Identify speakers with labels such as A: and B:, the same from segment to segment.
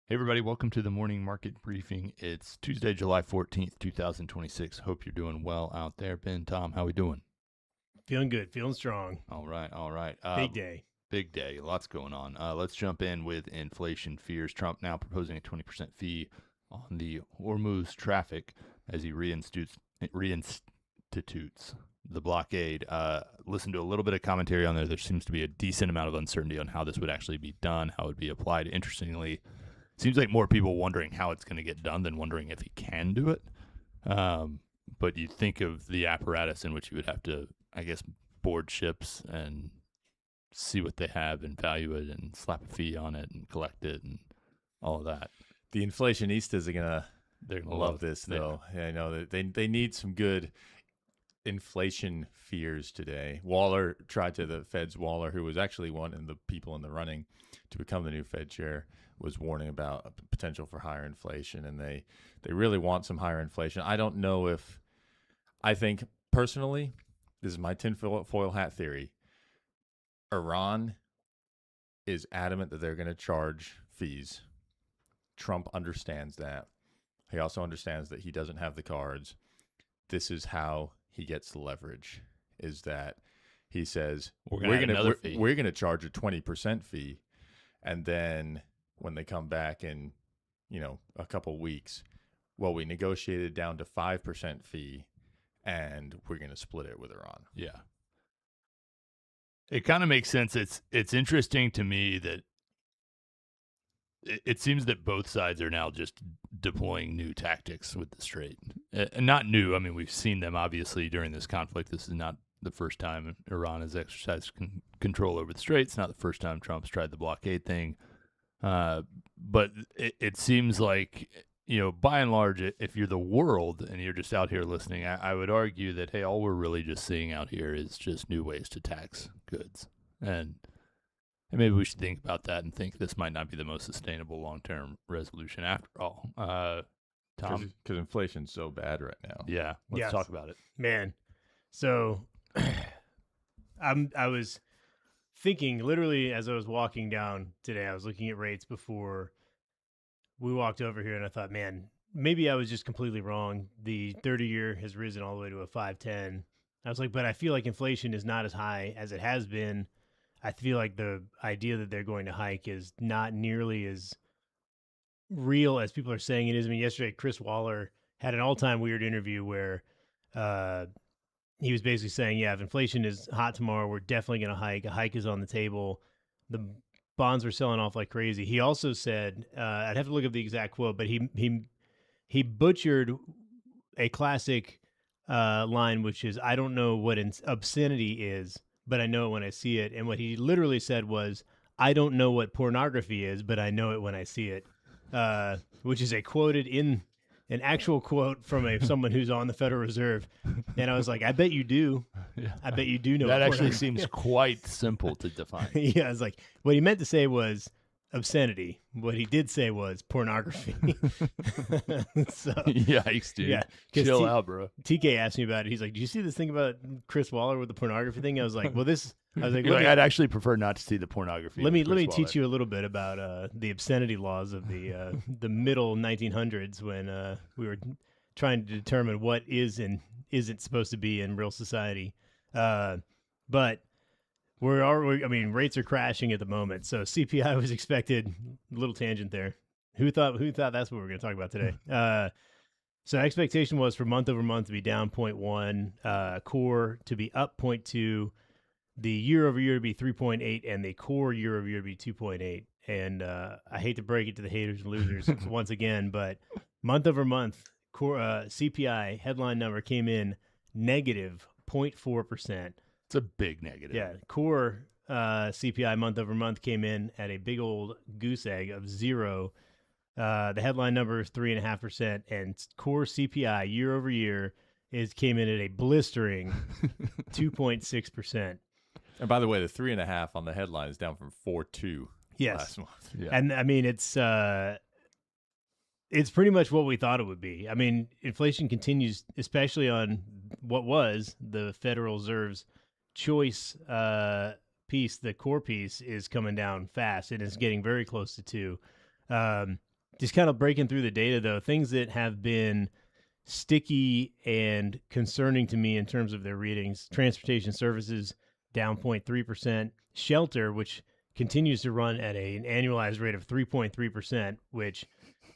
A: Hey everybody, welcome to the morning market briefing. It's Tuesday, July 14th, 2026. Hope you're doing well out there. Ben, Tom, how we doing?
B: Feeling good, feeling strong.
A: All right.
B: Big day.
A: Big day, lots going on. Let's jump in with inflation fears. Trump now proposing a 20% fee on the Hormuz traffic as he reinstitutes the blockade. Listen to a little bit of commentary on there. There seems to be a decent amount of uncertainty on how this would actually be done, how it would be applied. Interestingly, seems like more people wondering how it's going to get done than wondering if he can do it. But you think of the apparatus in which you would have to, I guess, board ships and see what they have and value it and slap a fee on it and collect it and all of that.
C: The inflationistas are they're gonna love this though. Yeah, I know that they need some good inflation fears today. The Fed's Waller, who was actually one of the people in the running to become the new Fed chair, was warning about a potential for higher inflation, and they really want some higher inflation. I don't know if, I think personally, this is my tinfoil hat theory, Iran is adamant that they're going to charge fees. Trump understands that. He also understands that he doesn't have the cards. This is how he gets the leverage, is that he says, we're going to charge a 20% fee, and then when they come back in, a couple weeks, well, we negotiated down to 5% fee, and we're going to split it with Iran.
A: Yeah. It kind of makes sense. It's interesting to me that it seems that both sides are now just deploying new tactics with the Strait. Not new. I mean, we've seen them obviously during this conflict. This is not the first time Iran has exercised control over the Strait. It's not the first time Trump's tried the blockade thing. But it seems like, by and large, if you're the world and you're just out here listening, I would argue that, hey, all we're really just seeing out here is just new ways to tax goods. And maybe we should think about that and think this might not be the most sustainable long-term resolution after all. Tom?
C: Because inflation's so bad right now.
A: Yeah, let's talk about it.
B: Man, so I was thinking literally as I was walking down today, I was looking at rates before we walked over here, and I thought, man, maybe I was just completely wrong. The 30-year has risen all the way to a 5.10. I was like, but I feel like inflation is not as high as it has been. I feel like the idea that they're going to hike is not nearly as real as people are saying it is. I mean, yesterday, Chris Waller had an all-time weird interview where he was basically saying, yeah, if inflation is hot tomorrow, we're definitely going to hike. A hike is on the table. The bonds were selling off like crazy. He also said, I'd have to look up the exact quote, but he butchered a classic line, which is, I don't know what obscenity is, but I know it when I see it. And what he literally said was, I don't know what pornography is, but I know it when I see it, which is an actual quote from someone who's on the Federal Reserve. And I was like, I bet you do.
A: Yeah.
B: I bet you do know.
A: That
B: what
A: actually
B: pornography
A: seems quite simple to define.
B: Yeah, I was like, what he meant to say was obscenity. What he did say was pornography. So,
A: Yikes, dude.
B: Yeah,
A: chill out, bro.
B: TK asked me about it. He's like, "Do you see this thing about Chris Waller with the pornography thing?" I was like,
A: I'd actually prefer not to see the pornography.
B: Let me teach you a little bit about the obscenity laws of the middle 1900s when we were trying to determine what is and isn't supposed to be in real society. But rates are crashing at the moment. So CPI was expected. Little tangent there. Who thought that's what we were going to talk about today? So expectation was for month over month to be down 0.1, core to be up 0.2, the year over year to be 3.8, and the core year over year to be 2.8. And I hate to break it to the haters and losers once again, but month over month, core CPI headline number came in negative 0.4%.
A: It's a big negative.
B: Yeah, core CPI month over month came in at a big old goose egg of 0. The headline number is 3.5%, and core CPI year over year came in at a blistering 2.6%.
C: And by the way, the 3.5 on the headline is down from 4.2 last month.
B: Yeah. And I mean, it's pretty much what we thought it would be. I mean, inflation continues, especially on what was the Federal Reserve's choice piece. The core piece is coming down fast, and it's getting very close to 2. Just kind of breaking through the data, though, things that have been sticky and concerning to me in terms of their readings: transportation services down 0.3%, shelter, which continues to run at an annualized rate of 3.3%, which,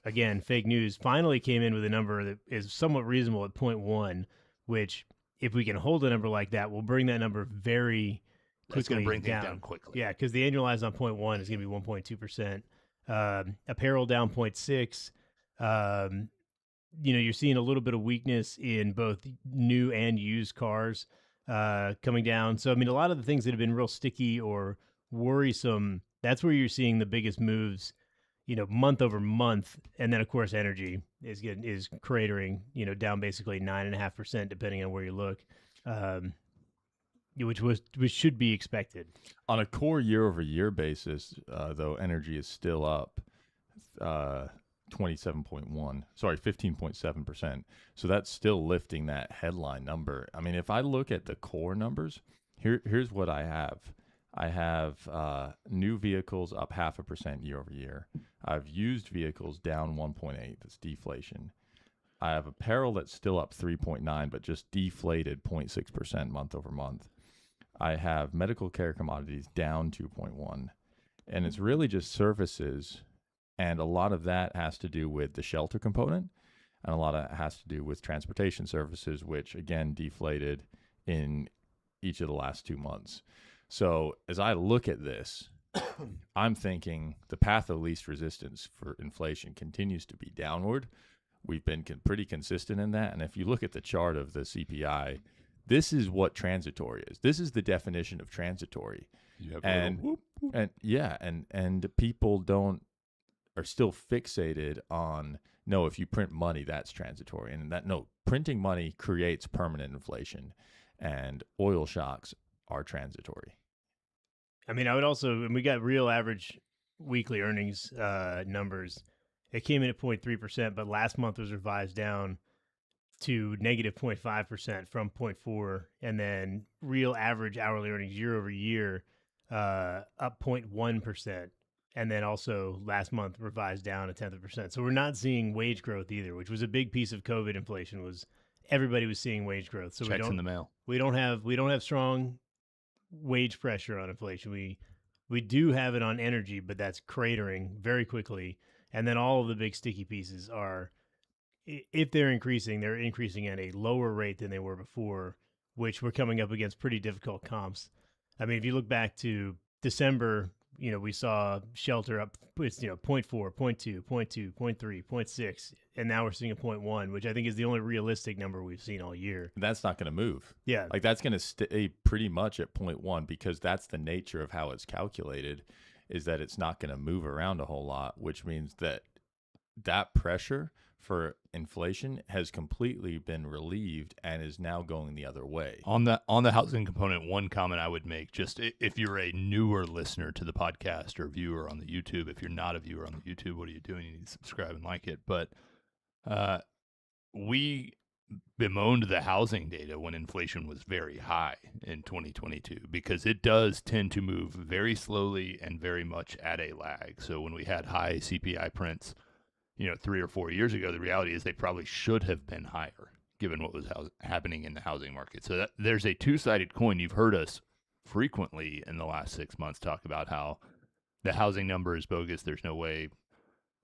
B: again, fake news, finally came in with a number that is somewhat reasonable at 0.1, which, if we can hold a number like that, will bring that number very quickly
A: It's going to bring things down quickly.
B: Yeah, because the annualized on 0.1 is going to be 1.2%. Apparel down 0.6. You're seeing a little bit of weakness in both new and used cars coming down. So, I mean, a lot of the things that have been real sticky or worrisome, that's where you're seeing the biggest moves, month over month. And then, of course, energy is cratering, down basically 9.5%, depending on where you look, which should be expected.
C: On a core year over year basis, though, energy is still up 15.7%. So that's still lifting that headline number. I mean, if I look at the core numbers, here's what I have. I have new vehicles up 0.5% year over year. I've used vehicles down 1.8. That's deflation. I have apparel that's still up 3.9, but just deflated 0.6% month over month. I have medical care commodities down 2.1, and it's really just services, and a lot of that has to do with the shelter component, and a lot of it has to do with transportation services, which again deflated in each of the last 2 months. So as I look at this, I'm thinking the path of least resistance for inflation continues to be downward. We've been pretty consistent in that, and if you look at the chart of the CPI, this is what transitory is. This is the definition of transitory. And people are still fixated on, no, if you print money, that's transitory. And printing money creates permanent inflation, and oil shocks are transitory.
B: I mean, I would also, and we got real average weekly earnings numbers. It came in at 0.3%, but last month was revised down to negative 0.5% from 0.4, and then real average hourly earnings year over year up 0.1%, and then also last month revised down 0.1%. So we're not seeing wage growth either, which was a big piece of COVID inflation. Was everybody was seeing wage growth? So
A: checks in the mail.
B: We don't have strong wage pressure on inflation. We do have it on energy, but that's cratering very quickly. And then all of the big sticky pieces are, if they're increasing at a lower rate than they were before, which we're coming up against pretty difficult comps. I mean, if you look back to December we saw shelter up, it's 0.4, 0.2, 0.2, 0.3, 0.6, and now we're seeing a 0.1, which I think is the only realistic number we've seen all year.
C: That's not going to move.
B: Yeah.
C: Like that's going to stay pretty much at 0.1 because that's the nature of how it's calculated, is that it's not going to move around a whole lot, which means that pressure for inflation has completely been relieved and is now going the other way.
A: On the housing component, one comment I would make, just if you're a newer listener to the podcast or viewer on the YouTube, if you're not a viewer on the YouTube, what are you doing? You need to subscribe and like it. But we bemoaned the housing data when inflation was very high in 2022 because it does tend to move very slowly and very much at a lag. So when we had high CPI prints 3 or 4 years ago, the reality is they probably should have been higher given what was happening in the housing market. So there's a two-sided coin. You've heard us frequently in the last 6 months talk about how the housing number is bogus. There's no way,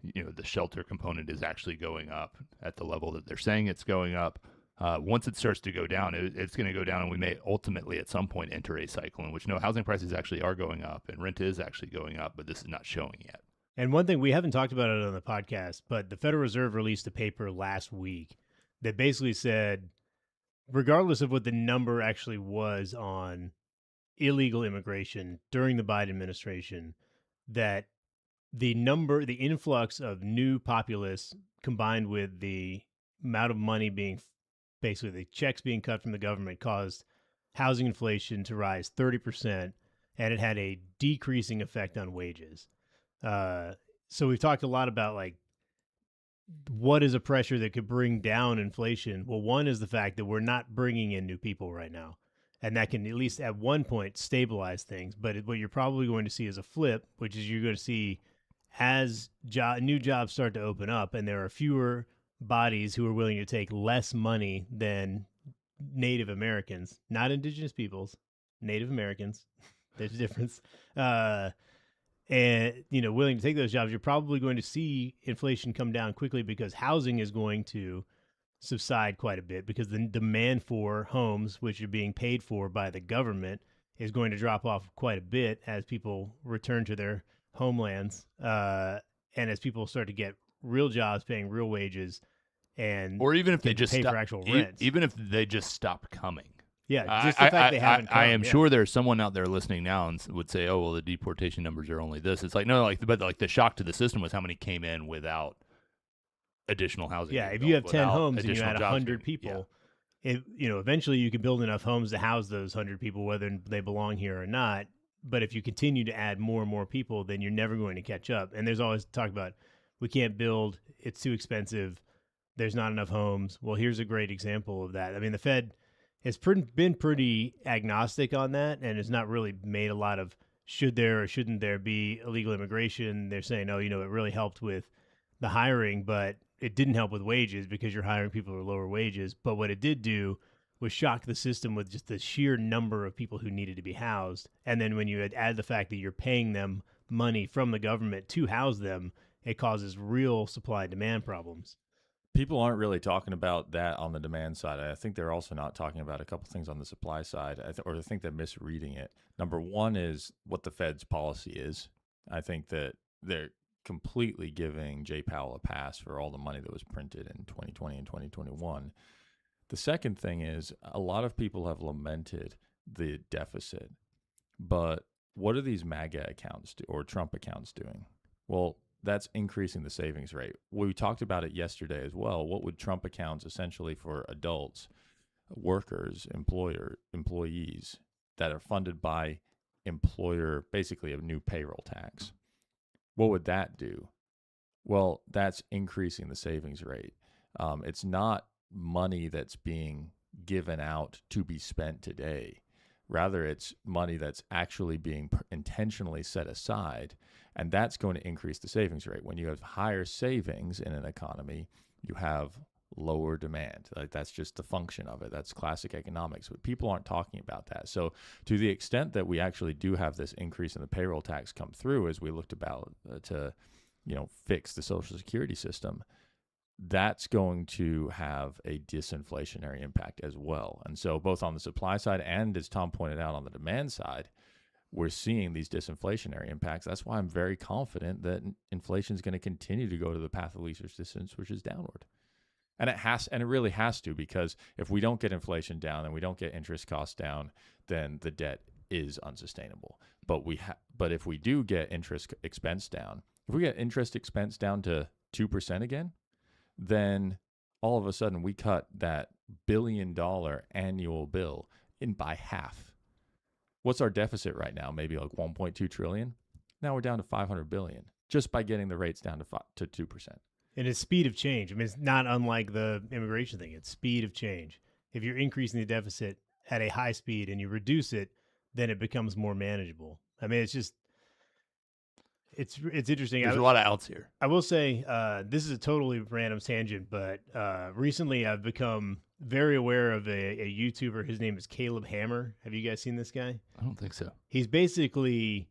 A: the shelter component is actually going up at the level that they're saying it's going up. Once it starts to go down, it's going to go down, and we may ultimately at some point enter a cycle in which housing prices actually are going up and rent is actually going up, but this is not showing yet.
B: And one thing, we haven't talked about it on the podcast, but the Federal Reserve released a paper last week that basically said, regardless of what the number actually was on illegal immigration during the Biden administration, that the influx of new populace combined with the amount of money being, basically the checks being cut from the government, caused housing inflation to rise 30%, and it had a decreasing effect on wages. So we've talked a lot about like what is a pressure that could bring down inflation. Well, one is the fact that we're not bringing in new people right now, and that can at least at one point stabilize things. But what you're probably going to see is a flip, which is you're going to see as new jobs start to open up and there are fewer bodies who are willing to take less money than Native Americans, not indigenous peoples, Native Americans. There's a difference. And, willing to take those jobs, you're probably going to see inflation come down quickly because housing is going to subside quite a bit because the demand for homes, which are being paid for by the government, is going to drop off quite a bit as people return to their homelands and as people start to get real jobs paying real wages
A: or even if they just
B: pay
A: stop,
B: for actual rents.
A: Even if they just stop coming.
B: Yeah, just the fact they haven't come.
A: I am sure there's someone out there listening now and would say, "Oh, well, the deportation numbers are only this." It's like no, but the shock to the system was how many came in without additional housing.
B: Yeah, if you have 10 homes and you had 100 people, eventually you can build enough homes to house those 100 people, whether they belong here or not. But if you continue to add more and more people, then you're never going to catch up. And there's always talk about we can't build; it's too expensive. There's not enough homes. Well, here's a great example of that. I mean, the Fed has been pretty agnostic on that and has not really made a lot of should there or shouldn't there be illegal immigration. They're saying, it really helped with the hiring, but it didn't help with wages because you're hiring people at lower wages. But what it did do was shock the system with just the sheer number of people who needed to be housed. And then when you add the fact that you're paying them money from the government to house them, it causes real supply and demand problems.
C: People aren't really talking about that on the demand side. I think they're also not talking about a couple things on the supply side, or I think they're misreading it. Number one is what the Fed's policy is. I think that they're completely giving Jay Powell a pass for all the money that was printed in 2020 and 2021. The second thing is a lot of people have lamented the deficit, but what are these MAGA accounts or Trump accounts doing? Well, that's increasing the savings rate. We talked about it yesterday as well. What would Trump accounts essentially for adults, workers, employees that are funded by employer, basically a new payroll tax? What would that do? Well, that's increasing the savings rate. It's not money that's being given out to be spent today. Rather, it's money that's actually being intentionally set aside, and that's going to increase the savings rate. When you have higher savings in an economy, you have lower demand. Like that's just the function of it. That's classic economics, but people aren't talking about that. So to the extent that we actually do have this increase in the payroll tax come through as we looked about to fix the Social Security system, that's going to have a disinflationary impact as well. And so both on the supply side and, as Tom pointed out, on the demand side, we're seeing these disinflationary impacts. That's why I'm very confident that inflation is going to continue to go to the path of least resistance, which is downward. And it really has to, because if we don't get inflation down and we don't get interest costs down, then the debt is unsustainable. But if we do get interest expense down, if we get interest expense down to 2% again, then all of a sudden we cut that $1 billion annual bill in by half. What's our deficit right now? Maybe like 1.2 trillion. Now we're down to 500 billion just by getting the rates down to 2%.
B: And it's speed of change. I mean, it's not unlike the immigration thing. It's speed of change. If you're increasing the deficit at a high speed and you reduce it, then it becomes more manageable. I mean, it's just, it's interesting.
A: There's a lot of outs here.
B: I will say, this is a totally random tangent, but recently I've become very aware of a YouTuber. His name is Caleb Hammer. Have you guys seen this guy?
A: I don't think so.
B: He's basically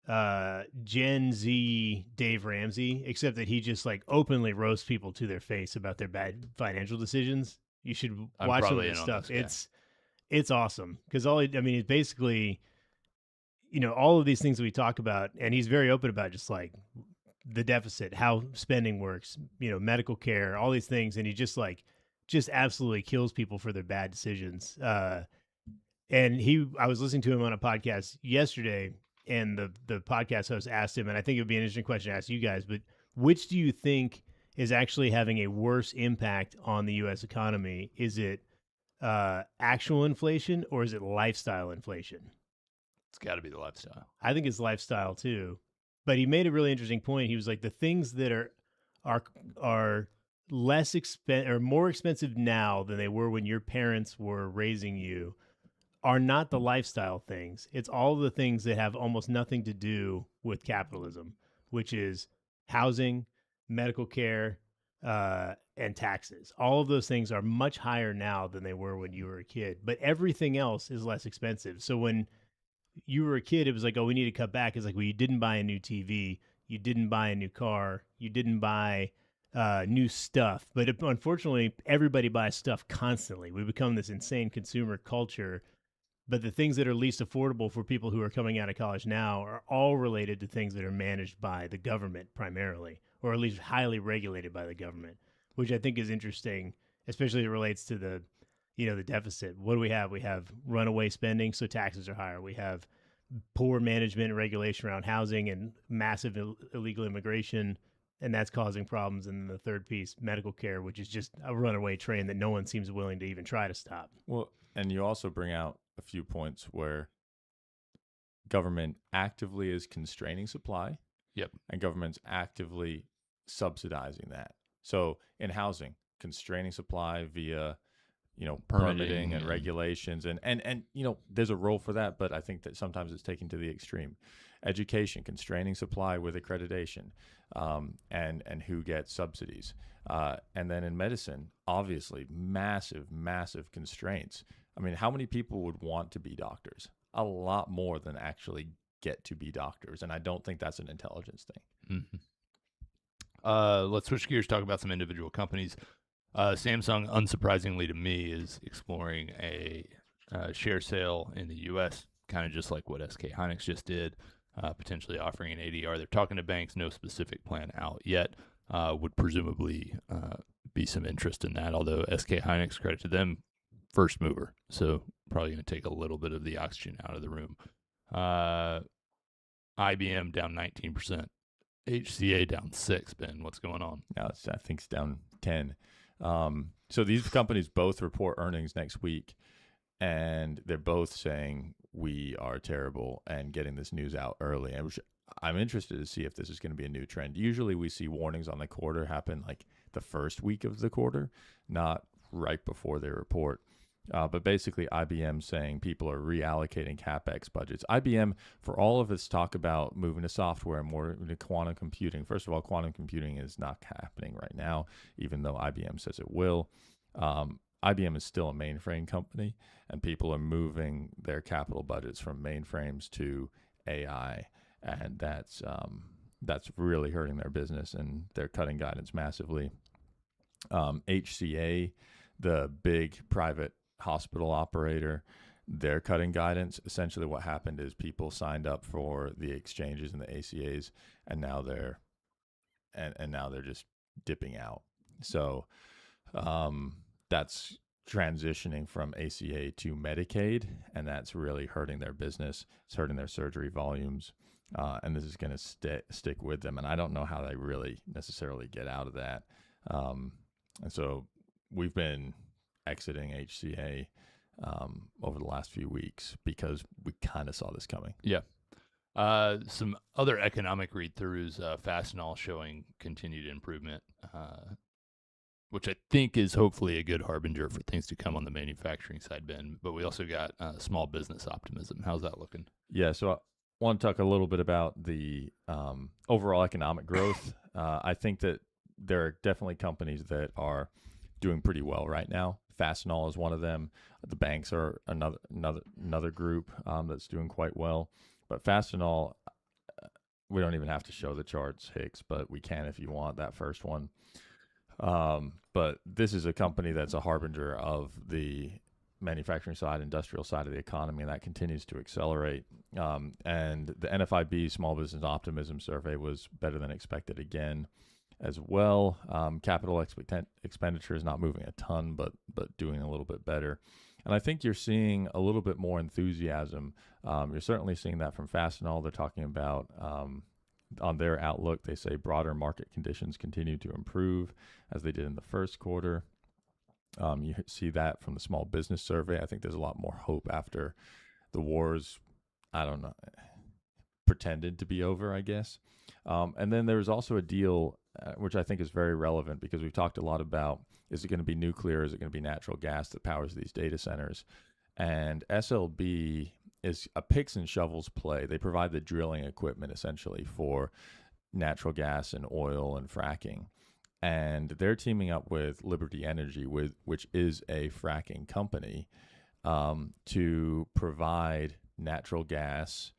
B: Gen Z Dave Ramsey, except that he just like openly roasts people to their face about their bad financial decisions. You should watch some of his stuff. It's awesome, because it's basically, all of these things that we talk about, and he's very open about just like the deficit, how spending works, medical care, all these things, and he just absolutely kills people for their bad decisions. And I was listening to him on a podcast yesterday, and the podcast host asked him, and I think it would be an interesting question to ask you guys, but which do you think is actually having a worse impact on the U.S. economy? Is it actual inflation, or is it lifestyle inflation?
A: It's got to be the lifestyle.
B: I think it's lifestyle too. But he made a really interesting point. He was like, the things that are less expensive or more expensive now than they were when your parents were raising you are not the lifestyle things. It's all the things that have almost nothing to do with capitalism, which is housing, medical care, and taxes. All of those things are much higher now than they were when you were a kid, but everything else is less expensive. So when you were a kid, it was like, oh, we need to cut back. It's like, well, you didn't buy a new TV, you didn't buy a new car, you didn't buy new stuff. But unfortunately, everybody buys stuff constantly. We become this insane consumer culture. But the things that are least affordable for people who are coming out of college now are all related to things that are managed by the government primarily, or at least highly regulated by the government, which I think is interesting, especially as it relates to the deficit. What do we have? We have runaway spending, so taxes are higher. We have poor management and regulation around housing and massive illegal immigration, and that's causing problems. And then the third piece, medical care, which is just a runaway train that no one seems willing to even try to stop.
C: Well, and you also bring out a few points where government actively is constraining supply.
A: Yep. And
C: government's actively subsidizing that. So in housing, constraining supply via, permitting and regulations, and there's a role for that, but I think that sometimes it's taken to the extreme. Education, constraining supply with accreditation, and who gets subsidies. And then in medicine, obviously, massive constraints. I mean, how many people would want to be doctors? A lot more than actually get to be doctors. And I don't think that's an intelligence thing.
A: Mm-hmm. Let's switch gears, talk about some individual companies. Samsung, unsurprisingly to me, is exploring a share sale in the U.S., kind of just like what SK Hynix just did, potentially offering an ADR. They're talking to banks, no specific plan out yet. Would presumably be some interest in that, although SK Hynix, credit to them, first mover, so probably going to take a little bit of the oxygen out of the room. IBM down 19%. HCA down 6%. Ben, what's going on?
C: No, I think it's down 10%. So these companies both report earnings next week, and they're both saying we are terrible and getting this news out early. And I'm interested to see if this is going to be a new trend. Usually we see warnings on the quarter happen like the first week of the quarter, not right before they report. But basically, IBM saying people are reallocating CapEx budgets. IBM, for all of its talk about moving to software and more into quantum computing, first of all, quantum computing is not happening right now, even though IBM says it will. IBM is still a mainframe company, and people are moving their capital budgets from mainframes to AI, and that's really hurting their business, and they're cutting guidance massively. HCA, the big private hospital operator, they're cutting guidance. Essentially what happened is people signed up for the exchanges and the ACAs, and now they're just dipping out. So that's transitioning from ACA to Medicaid, and that's really hurting their business. It's hurting their surgery volumes, and this is going to stick with them. And I don't know how they really necessarily get out of that. And so we've been exiting HCA over the last few weeks because we kind of saw this coming.
A: Yeah. Some other economic read-throughs, Fastenal showing continued improvement, which I think is hopefully a good harbinger for things to come on the manufacturing side, Ben. But we also got small business optimism. How's that looking?
C: Yeah, so I want to talk a little bit about the overall economic growth. I think that there are definitely companies that are doing pretty well right now. Fastenal is one of them. The banks are another group that's doing quite well. But Fastenal, we don't even have to show the charts, Hicks, but we can if you want that first one. But this is a company that's a harbinger of the manufacturing side, industrial side of the economy, and that continues to accelerate. And the NFIB Small Business Optimism Survey was better than expected again as well. Capital expenditure is not moving a ton, but doing a little bit better. And I think you're seeing a little bit more enthusiasm. You're certainly seeing that from Fastenal. They're talking about on their outlook, they say broader market conditions continue to improve as they did in the first quarter. You see that from the Small Business Survey. I think there's a lot more hope after the wars, I don't know, pretended to be over, I guess. And then there's also a deal, which I think is very relevant because we've talked a lot about, is it going to be nuclear? Is it going to be natural gas that powers these data centers? And SLB is a picks and shovels play. They provide the drilling equipment essentially for natural gas and oil and fracking. And they're teaming up with Liberty Energy, which is a fracking company, to provide natural gas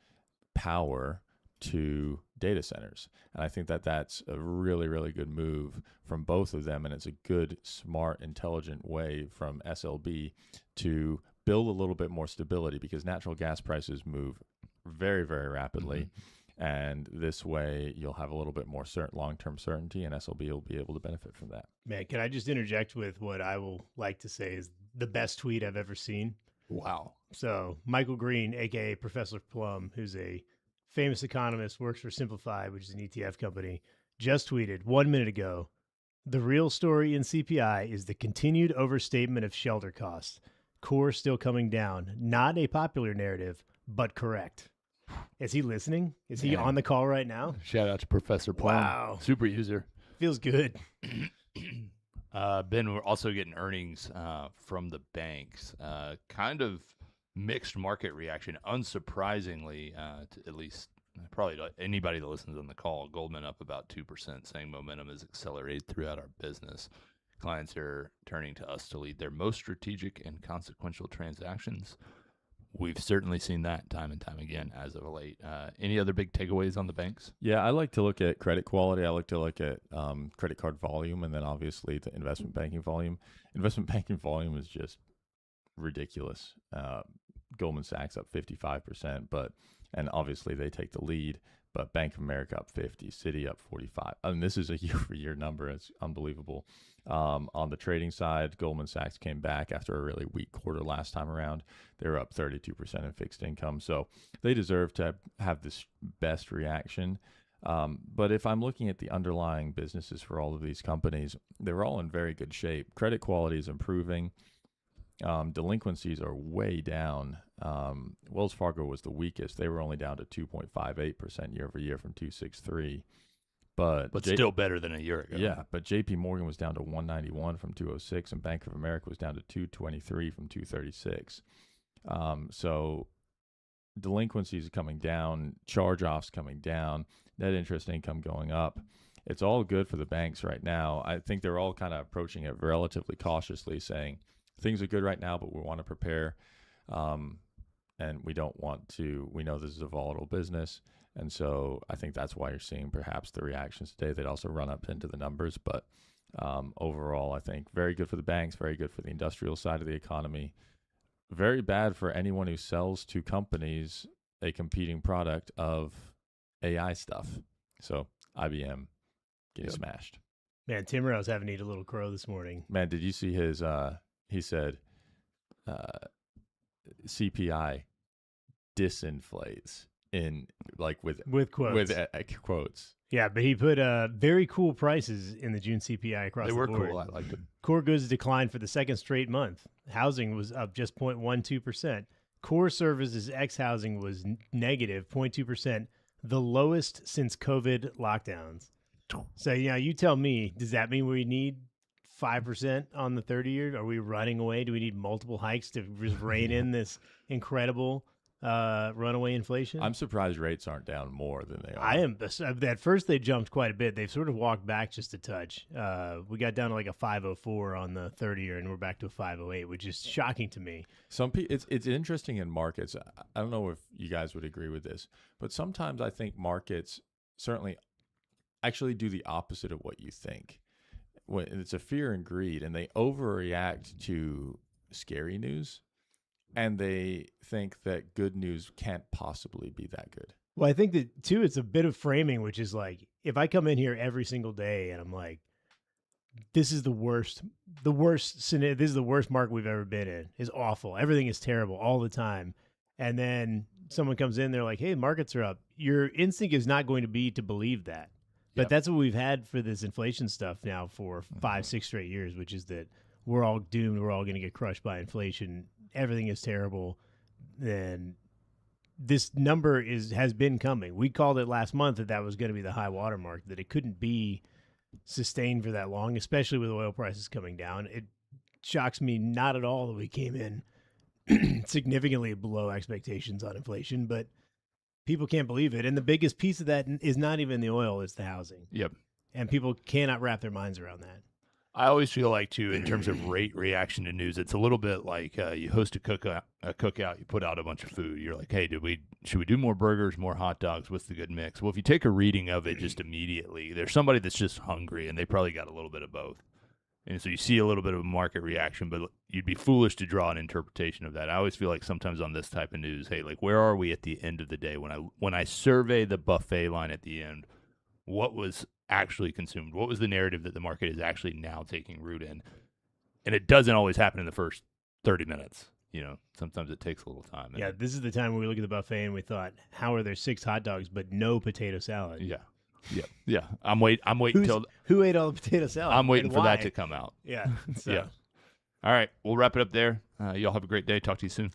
C: power to data centers. And I think that that's a really, really good move from both of them. And it's a good, smart, intelligent way from SLB to build a little bit more stability because natural gas prices move very, very rapidly. Mm-hmm. And this way you'll have a little bit more long-term certainty, and SLB will be able to benefit from that.
B: Man, can I just interject with what I will like to say is the best tweet I've ever seen?
A: Wow.
B: So Michael Green, a.k.a. Professor Plum, who's a famous economist, works for Simplify, which is an ETF company, just tweeted 1 minute ago, the real story in CPI is the continued overstatement of shelter costs. Core still coming down. Not a popular narrative, but correct. Is he listening? Is he on the call right now?
A: Shout out to Professor Plum.
B: Wow.
A: Super user.
B: Feels good.
A: Ben, we're also getting earnings from the banks. Kind of mixed market reaction, unsurprisingly, to at least probably anybody that listens on the call. Goldman up about 2%, saying momentum is accelerated throughout our business. Clients are turning to us to lead their most strategic and consequential transactions. We've certainly seen that time and time again as of late. Any other big takeaways on the banks?
C: Yeah, I like to look at credit quality. I like to look at credit card volume, and then obviously the investment banking volume. Investment banking volume is just ridiculous. Goldman Sachs up 55%, and obviously they take the lead, but Bank of America up 50, Citi up 45. I mean, this is a year-for-year number. It's unbelievable. On the trading side, Goldman Sachs came back after a really weak quarter last time around. They were up 32% in fixed income. So they deserve to have this best reaction. But if I'm looking at the underlying businesses for all of these companies, they're all in very good shape. Credit quality is improving. Delinquencies are way down. Wells Fargo was the weakest. They were only down to 2.58% year over year from 2.63. But
A: still better than a year ago.
C: Yeah, but JP Morgan was down to 191 from 206, and Bank of America was down to 223 from 236. So delinquencies are coming down, charge-offs coming down, net interest income going up. It's all good for the banks right now. I think they're all kind of approaching it relatively cautiously, saying things are good right now, but we want to prepare, and we don't want to. We know this is a volatile business. And so I think that's why you're seeing perhaps the reactions today. They'd also run up into the numbers. But overall, I think very good for the banks, very good for the industrial side of the economy. very bad for anyone who sells to companies a competing product of AI stuff. So IBM getting smashed.
B: Man, Tim Rowe's having to eat a little crow this morning.
C: Man, did you see his, he said, CPI disinflates in like with
B: quotes.
C: With quotes.
B: Yeah, but he put very cool prices in the June CPI across the board.
A: They were cool. I liked them.
B: Core goods declined for the second straight month. Housing was up just 0.12%. Core services ex-housing was negative 0.2%, the lowest since COVID lockdowns. So, you tell me, does that mean we need 5% on the 30-year? Are we running away? Do we need multiple hikes to just rein in this incredible runaway inflation?
C: I'm surprised rates aren't down more than they are.
B: I am. At first, they jumped quite a bit. They've sort of walked back just a touch. We got down to like a 504 on the 30-year, and we're back to a 508, which is shocking to me.
C: It's interesting in markets. I don't know if you guys would agree with this, but sometimes I think markets certainly actually do the opposite of what you think. When it's a fear and greed, and they overreact to scary news. And they think that good news can't possibly be that good.
B: Well, I think that, too, it's a bit of framing, which is like, if I come in here every single day and I'm like, this is the worst scenario, this is the worst market we've ever been in. It's awful. Everything is terrible all the time. And then someone comes in, they're like, hey, markets are up. Your instinct is not going to be to believe that. But that's what we've had for this inflation stuff now for 5-6 straight years, which is that we're all doomed. We're all going to get crushed by inflation. Everything is terrible. Then this number has been coming. We called it last month that was going to be the high water mark, that it couldn't be sustained for that long, especially with oil prices coming down. It shocks me not at all that we came in significantly below expectations on inflation, but people can't believe it. And the biggest piece of that is not even the oil, it's the housing.
A: Yep.
B: And people cannot wrap their minds around that.
A: I always feel like, too, in terms of rate reaction to news, it's a little bit like you host a cookout, you put out a bunch of food. You're like, hey, should we do more burgers, more hot dogs? What's the good mix? Well, if you take a reading of it just immediately, there's somebody that's just hungry, and they probably got a little bit of both. And so you see a little bit of a market reaction, but you'd be foolish to draw an interpretation of that. I always feel like sometimes on this type of news, hey, like, where are we at the end of the day? When I survey the buffet line at the end, what was actually consumed? What was the narrative that the market is actually now taking root in? And it doesn't always happen in the first 30 minutes. Sometimes it takes a little time.
B: Yeah, this is the time when we look at the buffet and we thought, how are there 6 hot dogs but no potato salad?
A: Yeah. I'm waiting till
B: who ate all the potato salad?
A: I'm waiting for that to come out.
B: Yeah. So.
A: Yeah. All right, we'll wrap it up there. Y'all have a great day. Talk to you soon.